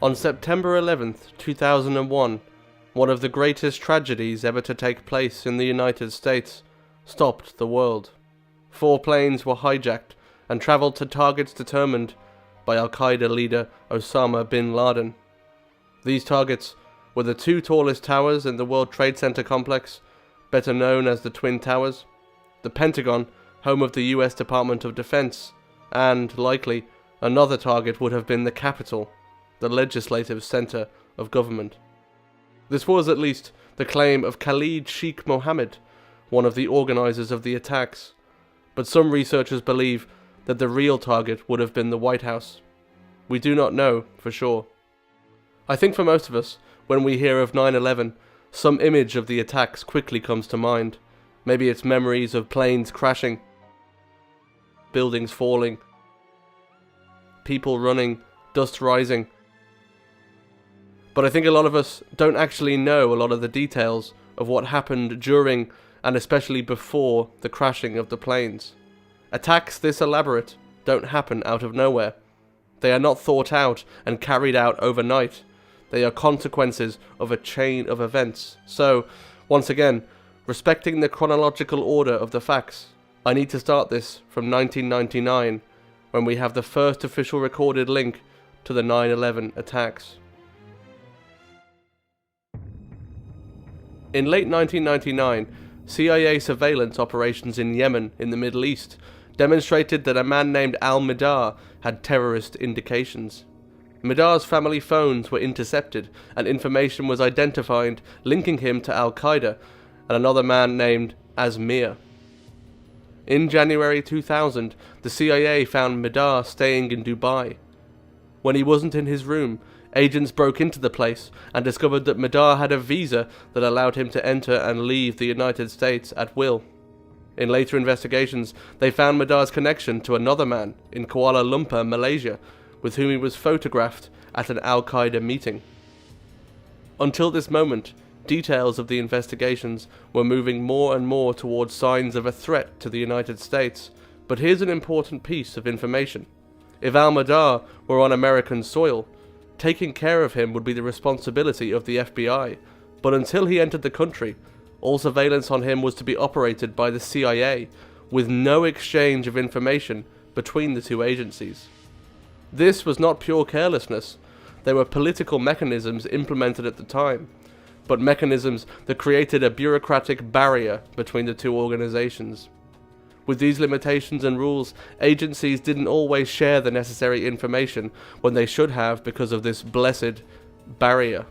On September 11th, 2001, one of the greatest tragedies ever to take place in the United States stopped the world. 4 planes were hijacked and travelled to targets determined by Al-Qaeda leader Osama bin Laden. These targets were the 2 tallest towers in the World Trade Center complex, better known as the Twin Towers, the Pentagon, home of the US Department of Defense, and, likely, another target would have been the Capitol, the legislative center of government. This was at least the claim of Khalid Sheikh Mohammed, one of the organizers of the attacks, but some researchers believe that the real target would have been the White House. We do not know for sure. I think for most of us, when we hear of 9/11, some image of the attacks quickly comes to mind. Maybe it's memories of planes crashing, buildings falling, people running, dust rising. But I think a lot of us don't actually know a lot of the details of what happened during and especially before the crashing of the planes. Attacks this elaborate don't happen out of nowhere. They are not thought out and carried out overnight. They are consequences of a chain of events. So, once again, respecting the chronological order of the facts, I need to start this from 1999, when we have the first official recorded link to the 9/11 attacks. In late 1999, CIA surveillance operations in Yemen in the Middle East demonstrated that a man named al-Midar had terrorist indications. Midar's family phones were intercepted and information was identified linking him to Al-Qaeda and another man named Azmir. In January 2000, the CIA found Midar staying in Dubai. When he wasn't in his room, agents broke into the place and discovered that Midar had a visa that allowed him to enter and leave the United States at will. In later investigations, they found Midar's connection to another man in Kuala Lumpur, Malaysia, with whom he was photographed at an Al-Qaeda meeting. Until this moment, details of the investigations were moving more and more towards signs of a threat to the United States. But here's an important piece of information. If al-Midar were on American soil, taking care of him would be the responsibility of the FBI, but until he entered the country, all surveillance on him was to be operated by the CIA, with no exchange of information between the 2 agencies. This was not pure carelessness. There were political mechanisms implemented at the time, but mechanisms that created a bureaucratic barrier between the 2 organizations. With these limitations and rules, agencies didn't always share the necessary information when they should have because of this blessed barrier.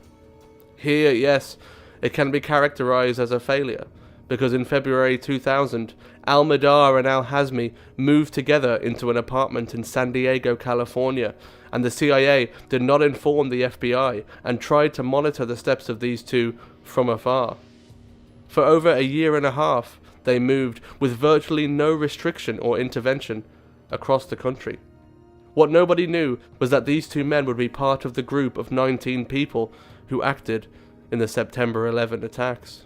Here, yes, it can be characterized as a failure, because in February 2000, al-Midar and al-Hazmi moved together into an apartment in San Diego, California, and the CIA did not inform the FBI and tried to monitor the steps of these 2 from afar. For over a year and a half, they moved with virtually no restriction or intervention across the country. What nobody knew was that these 2 men would be part of the group of 19 people who acted in the September 11 attacks.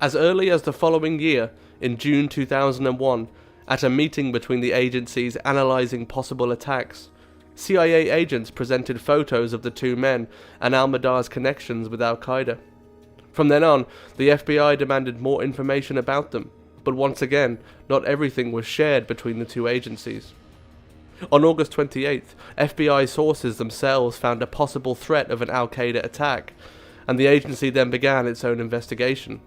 As early as the following year, in June 2001, at a meeting between the agencies analyzing possible attacks, CIA agents presented photos of the 2 men and al-Midar's connections with Al-Qaeda. From then on, the FBI demanded more information about them, but once again, not everything was shared between the 2 agencies. On August 28th, FBI sources themselves found a possible threat of an Al-Qaeda attack, and the agency then began its own investigation.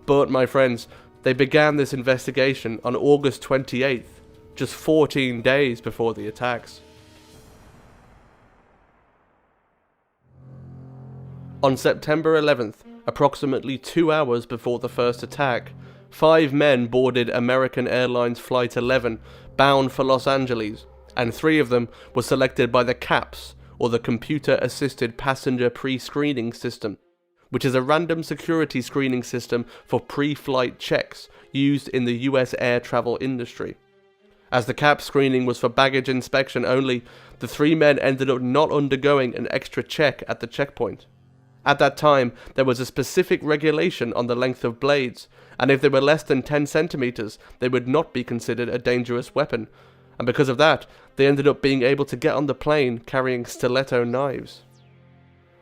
But, my friends, they began this investigation on August 28th, just 14 days before the attacks. On September 11th, approximately 2 hours before the first attack, 5 men boarded American Airlines Flight 11, bound for Los Angeles, and 3 of them were selected by the CAPS, or the Computer Assisted Passenger Pre-Screening System, which is a random security screening system for pre-flight checks used in the US air travel industry. As the CAPS screening was for baggage inspection only, the 3 men ended up not undergoing an extra check at the checkpoint. At that time, there was a specific regulation on the length of blades, and if they were less than 10 centimeters, they would not be considered a dangerous weapon, and because of that, they ended up being able to get on the plane carrying stiletto knives.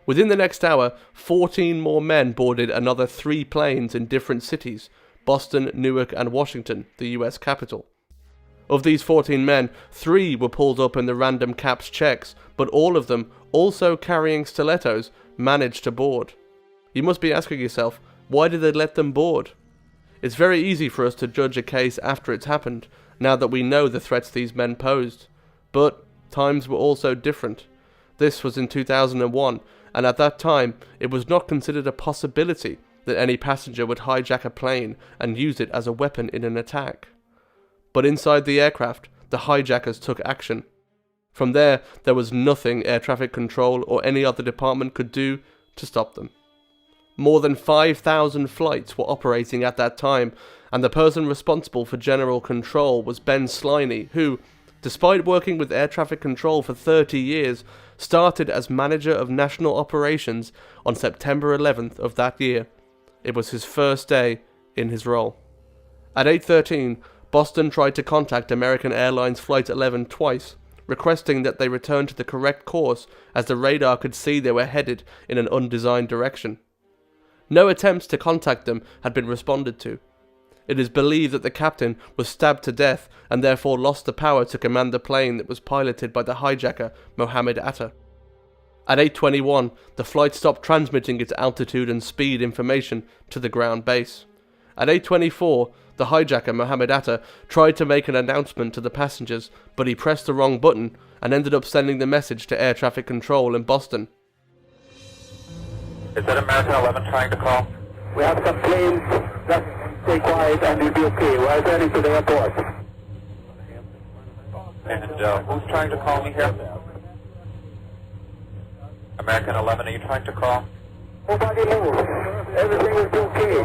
Within the next hour, 14 more men boarded another 3 planes in different cities: Boston, Newark, and Washington, the US capital. Of these 14 men, 3 were pulled up in the random caps checks, but all of them, also carrying stilettos, managed to board. You must be asking yourself, why did they let them board? It's very easy for us to judge a case after it's happened, now that we know the threats these men posed. But times were also different. This was in 2001, and at that time, it was not considered a possibility that any passenger would hijack a plane and use it as a weapon in an attack. But inside the aircraft, the hijackers took action. From there was nothing air traffic control or any other department could do to stop them. More than 5,000 flights were operating at that time, and the person responsible for general control was Ben Sliney, who, despite working with air traffic control for 30 years, started as manager of national operations on September 11th of that year. It was his first day in his role. At 8:13, Boston tried to contact American Airlines Flight 11 twice, requesting that they return to the correct course as the radar could see they were headed in an undesigned direction. No attempts to contact them had been responded to. It is believed that the captain was stabbed to death and therefore lost the power to command the plane that was piloted by the hijacker Mohammed Atta. At 8:21, the flight stopped transmitting its altitude and speed information to the ground base. At 8:24, the hijacker Mohammed Atta tried to make an announcement to the passengers, but he pressed the wrong button and ended up sending the message to air traffic control in Boston. Is that American 11 trying to call? We have some planes. Just stay quiet and you'll be okay. We're heading to the airport. And who's trying to call me here? American 11, are you trying to call? Nobody move. Everything will be okay.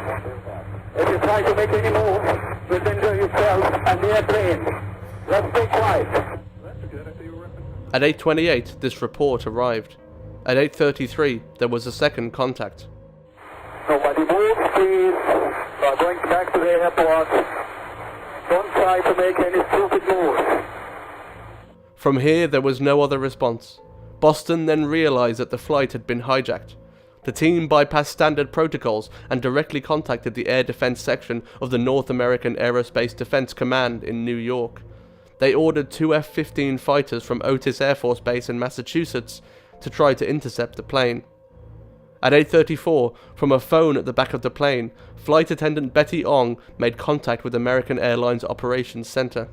If you try to make any move, you'll injure yourself and the airplane. Just stay quiet. At 8:28, this report arrived. At 8:33, there was a second contact. Nobody move, please. We're going back to the airport. Don't try to make any stupid moves. From here, there was no other response. Boston then realized that the flight had been hijacked. The team bypassed standard protocols and directly contacted the Air Defense Section of the North American Aerospace Defense Command in New York. They ordered 2 F-15 fighters from Otis Air Force Base in Massachusetts to try to intercept the plane. At 8:34, from a phone at the back of the plane, flight attendant Betty Ong made contact with American Airlines Operations Center.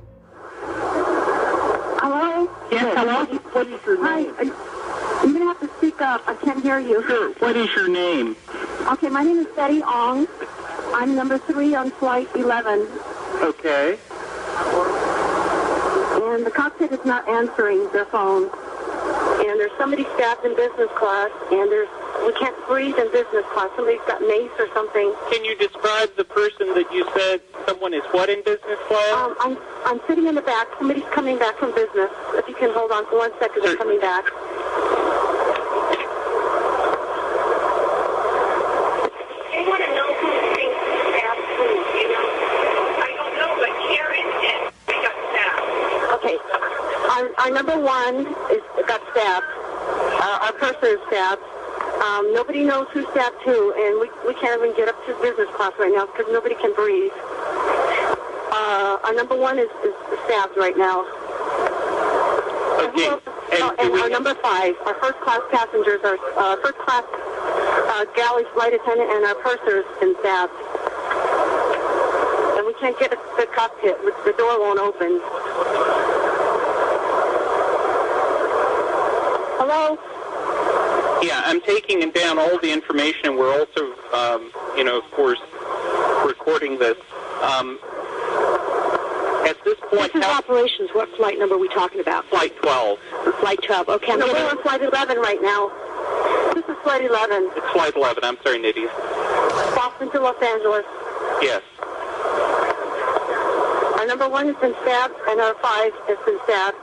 Hello? Yes, hello? What is your name? Hi. You're going to have to speak up. I can't hear you. Sure. What is your name? Okay, my name is Betty Ong. I'm number 3 on Flight 11. Okay. And the cockpit is not answering their phone. And there's somebody stabbed in business class, and we can't breathe in business class. Somebody's got mace or something. Can you describe the person that you said someone is what in business class? I'm sitting in the back. Somebody's coming back from business. If you can hold on for 1 second, they're coming back. I want to know who thinks stabbed who, you know? I don't know, but Karen and we got stabbed. Okay. Our number 1 got stabbed. Our purser is stabbed. Nobody knows who stabbed who, and we can't even get up to business class right now because nobody can breathe. Our number 1 is stabbed right now. Okay. And our number 5, our first class passengers, our first class galley flight attendant and our purser has been stabbed. And we can't get the cockpit. The door won't open. Hello? Yeah, I'm taking down all the information. We're also, of course, recording this. At this point, This is operations. What flight number are we talking about? Flight 12. Flight 12. Okay, no, we're on Flight 11 right now. This is Flight 11. It's Flight 11. I'm sorry, Nydia. Boston to Los Angeles. Yes. Our number 1 has been stabbed, and our 5 has been stabbed.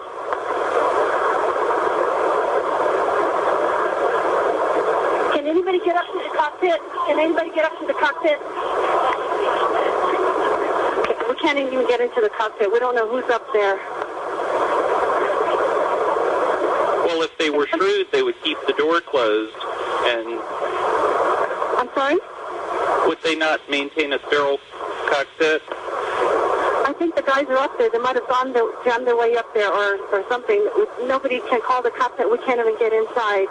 Can anybody get up to the cockpit? Can anybody get up to the cockpit? We can't even get into the cockpit. We don't know who's up there. Well, if they were shrewd, they would keep the door closed And I'm sorry? would they not maintain a sterile cockpit? I think the guys are up there. They might have jammed their way up there or something. Nobody can call the cockpit. We can't even get inside.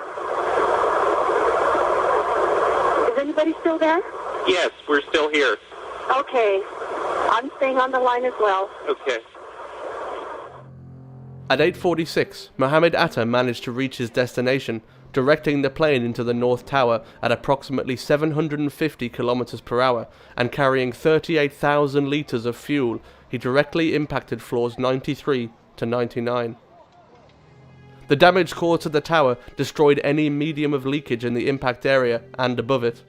Is anybody still there? Yes, we're still here. Okay. I'm staying on the line as well. Okay. At 8:46, Mohammed Atta managed to reach his destination, directing the plane into the North Tower at approximately 750 kilometers per hour and carrying 38,000 liters of fuel. He directly impacted floors 93 to 99. The damage caused to the tower destroyed any medium of leakage in the impact area and above it.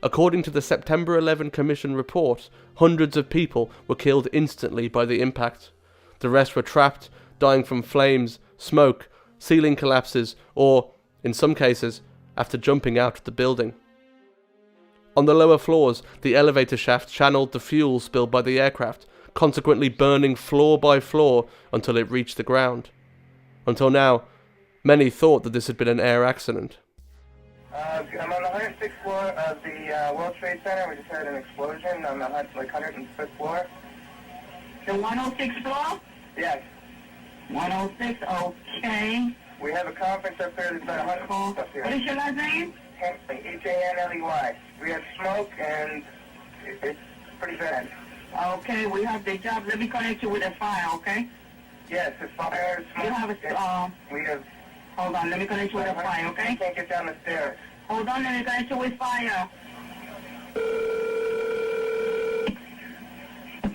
According to the September 11 Commission report, hundreds of people were killed instantly by the impact. The rest were trapped, dying from flames, smoke, ceiling collapses, or, in some cases, after jumping out of the building. On the lower floors, the elevator shaft channeled the fuel spilled by the aircraft, consequently burning floor by floor until it reached the ground. Until now, many thought that this had been an air accident. I'm on the 106th floor of the World Trade Center. We just had an explosion on the 105th floor. The 106th floor? Yes. 106, okay. We have a conference up there that's about 100 people up here. What is your last name? H-A-N-L-E-Y. We have smoke and it's pretty bad. Okay, we have the job. Let me connect you with a file, okay? Yes, the fire, smoke. You have a, we have... hold on, let me connect you with a file, okay? We can't get down the stairs. Hold on, let me connect you with fire.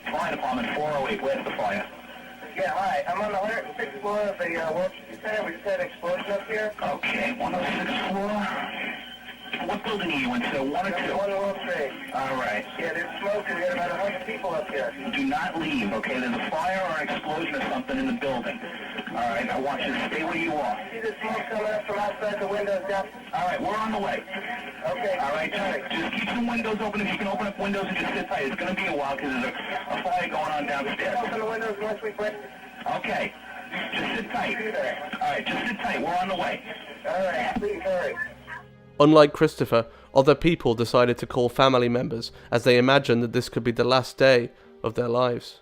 Fire department 408, where's the fire? Yeah, hi. I'm on the 106th floor of the World Trade Center. We just had an explosion up here. Okay, 106th floor. What building are you in, sir? 1 or 2? 1 World Trade. All right. Yeah, there's smoke and we had about 100 people up here. Do not leave, okay? There's a fire or an explosion or something in the building. All right, I want you to stay where you are. See the smoke coming up from outside the windows down? All right, we're on the way. Okay. All right, just keep some windows open. If you can open up windows and just sit tight. It's going to be a while because there's a fire going on downstairs. Open the windows once we quit. Okay. Just sit tight. All right, just sit tight. We're on the way. All right, please hurry. Unlike Christopher, other people decided to call family members as they imagined that this could be the last day of their lives.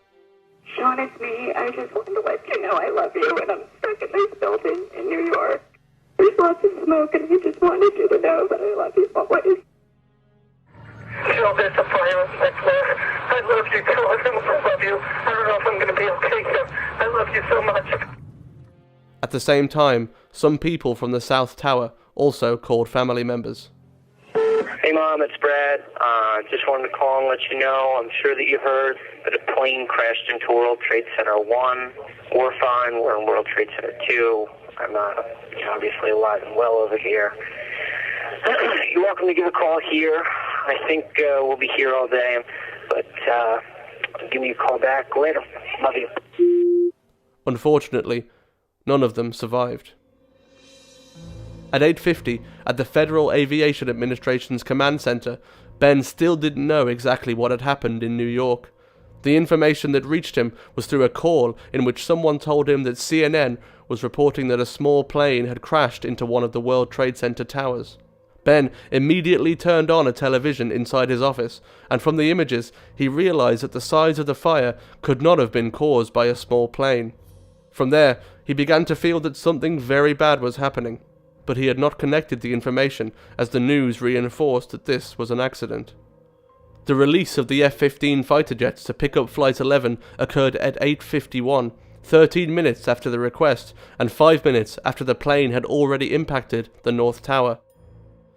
Sean, it's me. I just wanted to let you know I love you, and I'm stuck in this building in New York. There's lots of smoke, and I just wanted you to know that I love you always. Sean, there's a fire next door. I love you, too. I love you. I don't know if I'm going to be okay here. I love you so much. At the same time, some people from the South Tower also called family members. Hey Mom, it's Brad. Just wanted to call and let you know, I'm sure that you heard that a plane crashed into World Trade Center 1. We're fine, we're in World Trade Center 2. I'm obviously alive and well over here. You're welcome to give a call here. I think we'll be here all day, but give me a call back later. Love you. Unfortunately, none of them survived. At 8:50, at the Federal Aviation Administration's command center, Ben still didn't know exactly what had happened in New York. The information that reached him was through a call in which someone told him that CNN was reporting that a small plane had crashed into one of the World Trade Center towers. Ben immediately turned on a television inside his office, and from the images, he realized that the size of the fire could not have been caused by a small plane. From there, he began to feel that something very bad was happening, but he had not connected the information as the news reinforced that this was an accident. The release of the F-15 fighter jets to pick up Flight 11 occurred at 8:51, 13 minutes after the request and 5 minutes after the plane had already impacted the North Tower.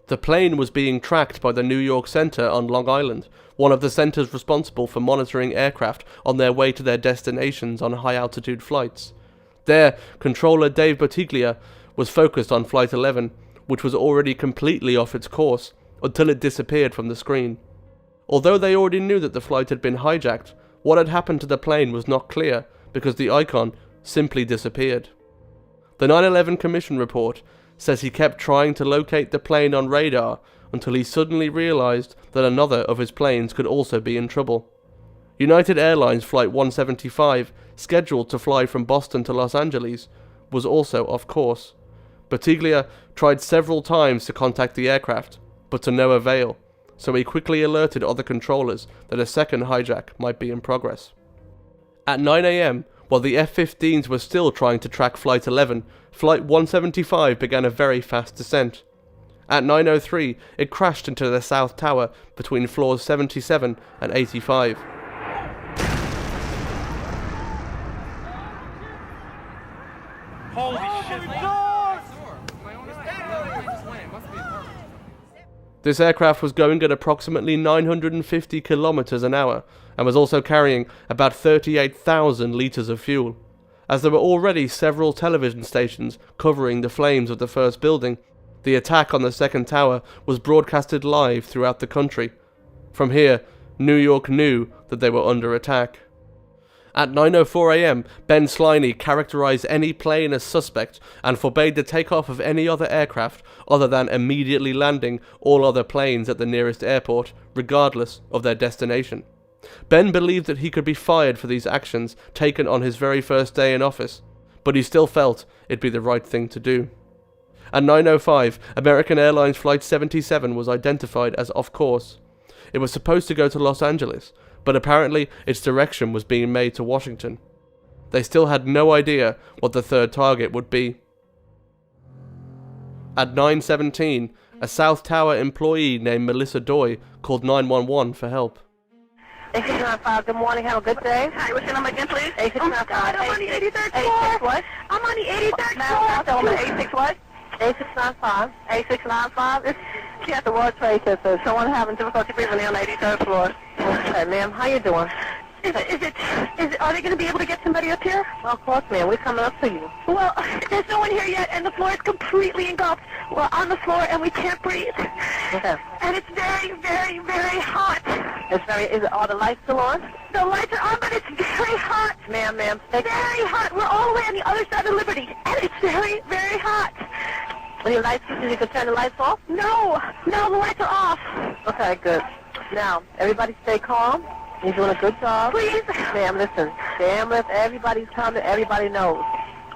The plane was being tracked by the New York Center on Long Island, one of the centers responsible for monitoring aircraft on their way to their destinations on high-altitude flights. There, controller Dave Bottiglia was focused on Flight 11, which was already completely off its course, until it disappeared from the screen. Although they already knew that the flight had been hijacked, what had happened to the plane was not clear, because the icon simply disappeared. The 9/11 Commission report says he kept trying to locate the plane on radar until he suddenly realized that another of his planes could also be in trouble. United Airlines Flight 175, scheduled to fly from Boston to Los Angeles, was also off course. Battaglia tried several times to contact the aircraft, but to no avail, so he quickly alerted other controllers that a second hijack might be in progress. At 9 AM, while the F-15s were still trying to track Flight 11, Flight 175 began a very fast descent. At 9:03, it crashed into the South Tower between floors 77 and 85. Holy shit! This aircraft was going at approximately 950 kilometers an hour and was also carrying about 38,000 liters of fuel. As there were already several television stations covering the flames of the first building, the attack on the second tower was broadcasted live throughout the country. From here, New York knew that they were under attack. At 9:04 AM, Ben Sliney characterized any plane as suspect and forbade the takeoff of any other aircraft other than immediately landing all other planes at the nearest airport, regardless of their destination. Ben believed that he could be fired for these actions taken on his very first day in office, but he still felt it'd be the right thing to do. At 9:05, American Airlines Flight 77 was identified as off course. It was supposed to go to Los Angeles, but apparently its direction was being made to Washington. They still had no idea what the third target would be. At 9:17, a South Tower employee named Melissa Doy called 911 for help. 8695, good morning, have a good day. Hi, what's your number again, please? 8695. I'm on the 83rd floor. 86 what? I'm on the 83rd floor. Tell me 86 what? 8695. 8695. She at the World Trade Center. Someone having difficulty breathing on the 83rd floor. Okay, ma'am, how you doing? Are they going to be able to get somebody up here? Well, of course, ma'am. We're coming up to you. Well, there's no one here yet, and the floor is completely engulfed. We're on the floor, and we can't breathe. Okay. And it's very, very, very hot. Are the lights still on? The lights are on, but it's very hot. Ma'am, very hot. We're all the way on the other side of Liberty, and it's very, very hot. Any lights? You can turn the lights off? No, the lights are off. Okay, good. Now, everybody stay calm. You're doing a good job. Please. Ma'am, listen. Everybody's coming. Everybody knows.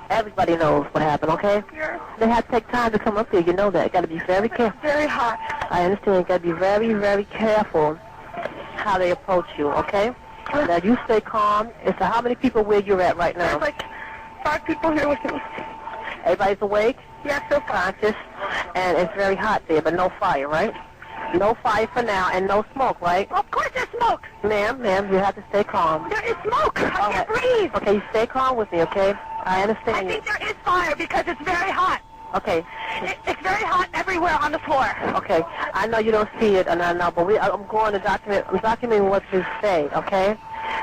Everybody knows what happened, okay? Sure. They have to take time to come up here. You know that. You got to be very careful. Very hot. I understand. You got to be very, very careful how they approach you, okay? Now, you stay calm. So how many people where you're at right now? There's like 5 people here with me. Everybody's awake? Yes, they're conscious. And it's very hot there, but no fire, right? No fire for now, and no smoke, right? Of course there's smoke. Ma'am, you have to stay calm. There is smoke. I can't breathe. Okay, you stay calm with me, okay? I understand. I think there is fire because it's very hot. Okay. It's very hot everywhere on the floor. Okay. I know you don't see it, and I know, but I'm going to document. I'm documenting what you say, okay?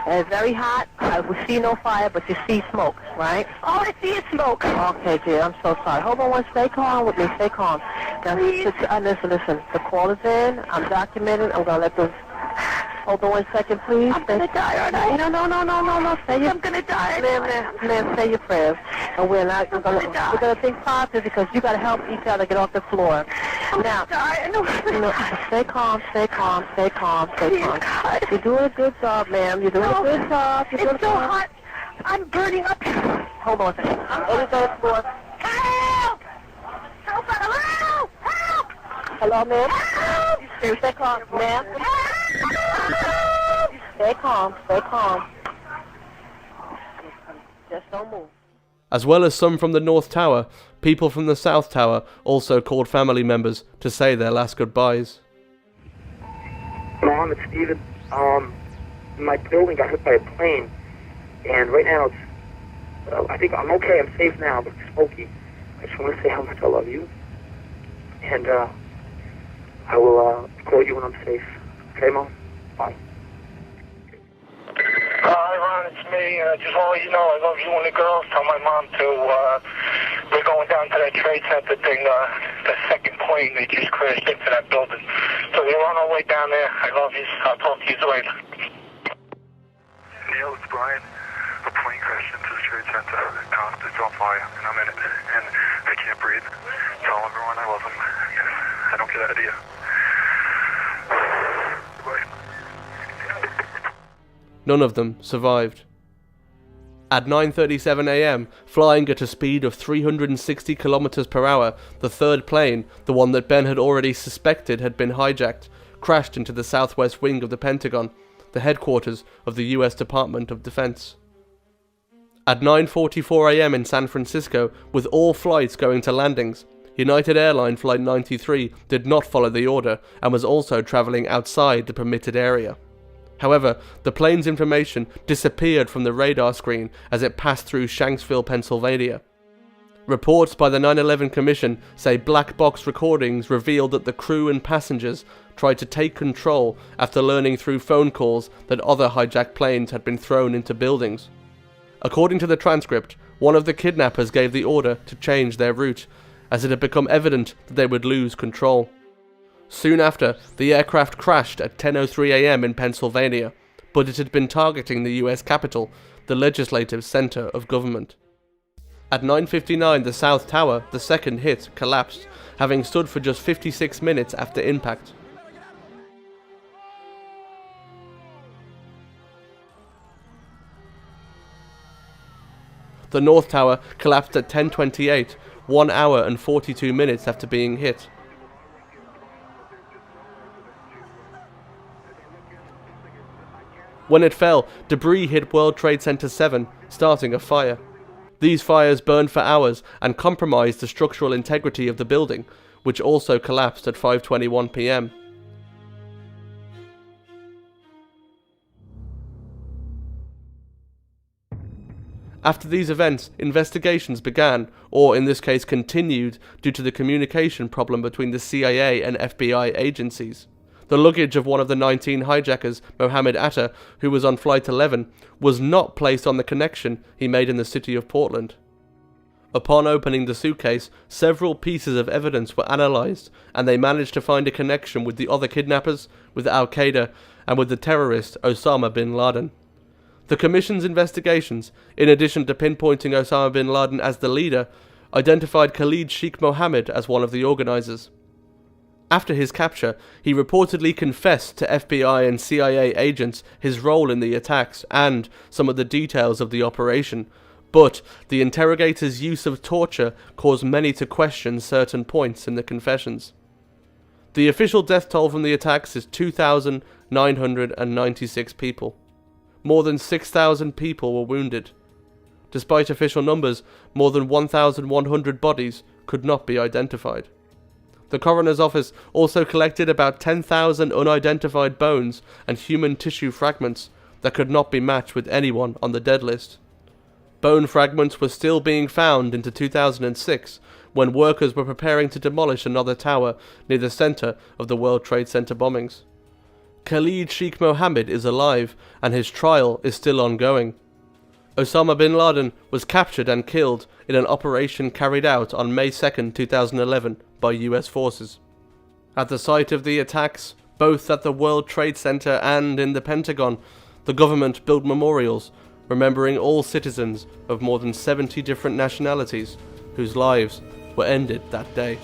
And it's very hot. We see no fire, but you see smoke, right? All I see is smoke. Okay, dear. I'm so sorry. Hold on stay calm with me. Stay calm. Now, listen. The call is in. I'm documenting. I'm going to let those... Hold on 1 second, please. I'm going to die, aren't I? No. I'm going to die. Ma'am, say your prayers. And we're going to think positive because you got to help each other get off the floor. I'm going to die. No, stay calm. God. You're doing a good job, ma'am. You're doing a good job. It's so hot. I'm burning up. Hold on a second. I'm on the 3rd floor. Help! Help! Hello, ma'am? Help! Stay calm, ma'am. Stay calm. Just don't move. As well as some from the North Tower, people from the South Tower also called family members to say their last goodbyes. Mom, it's Steven. My building got hit by a plane, and right now I think I'm okay. I'm safe now, but it's smoky. I just want to say how much I love you, and I will call you when I'm safe. Okay, Mom? Bye. Hi, Ron, it's me. Just want to let you know I love you and the girls. Tell my mom we're going down to that trade center thing, the second plane that just crashed into that building. So we're on our way down there. I love you. I'll talk to you later. Neil, it's Brian. A plane crashed into the trade center. It's on fire, and I'm in it, and I can't breathe. Tell everyone I love them. I don't get out of here. Bye. None of them survived. At 9:37 a.m., flying at a speed of 360 km per hour, the third plane, the one that Ben had already suspected had been hijacked, crashed into the southwest wing of the Pentagon, the headquarters of the US Department of Defense. At 9:44 a.m. in San Francisco, with all flights going to landings, United Airlines Flight 93 did not follow the order and was also traveling outside the permitted area. However, the plane's information disappeared from the radar screen as it passed through Shanksville, Pennsylvania. Reports by the 9/11 Commission say black box recordings revealed that the crew and passengers tried to take control after learning through phone calls that other hijacked planes had been thrown into buildings. According to the transcript, one of the kidnappers gave the order to change their route, as it had become evident that they would lose control. Soon after, the aircraft crashed at 10:03 a.m. in Pennsylvania, but it had been targeting the US Capitol, the legislative center of government. At 9:59, the South Tower, the second hit, collapsed, having stood for just 56 minutes after impact. The North Tower collapsed at 10:28, 1 hour and 42 minutes after being hit. When it fell, debris hit World Trade Center 7, starting a fire. These fires burned for hours and compromised the structural integrity of the building, which also collapsed at 5:21 p.m. After these events, investigations began, or in this case continued, due to the communication problem between the CIA and FBI agencies. The luggage of one of the 19 hijackers, Mohammed Atta, who was on Flight 11, was not placed on the connection he made in the city of Portland. Upon opening the suitcase, several pieces of evidence were analysed, and they managed to find a connection with the other kidnappers, with Al-Qaeda, and with the terrorist Osama bin Laden. The Commission's investigations, in addition to pinpointing Osama bin Laden as the leader, identified Khalid Sheikh Mohammed as one of the organisers. After his capture, he reportedly confessed to FBI and CIA agents his role in the attacks and some of the details of the operation, but the interrogator's use of torture caused many to question certain points in the confessions. The official death toll from the attacks is 2,996 people. More than 6,000 people were wounded. Despite official numbers, more than 1,100 bodies could not be identified. The coroner's office also collected about 10,000 unidentified bones and human tissue fragments that could not be matched with anyone on the dead list. Bone fragments were still being found into 2006 when workers were preparing to demolish another tower near the center of the World Trade Center bombings. Khalid Sheikh Mohammed is alive and his trial is still ongoing. Osama bin Laden was captured and killed in an operation carried out on May 2, 2011 by US forces. At the site of the attacks, both at the World Trade Center and in the Pentagon, the government built memorials remembering all citizens of more than 70 different nationalities whose lives were ended that day.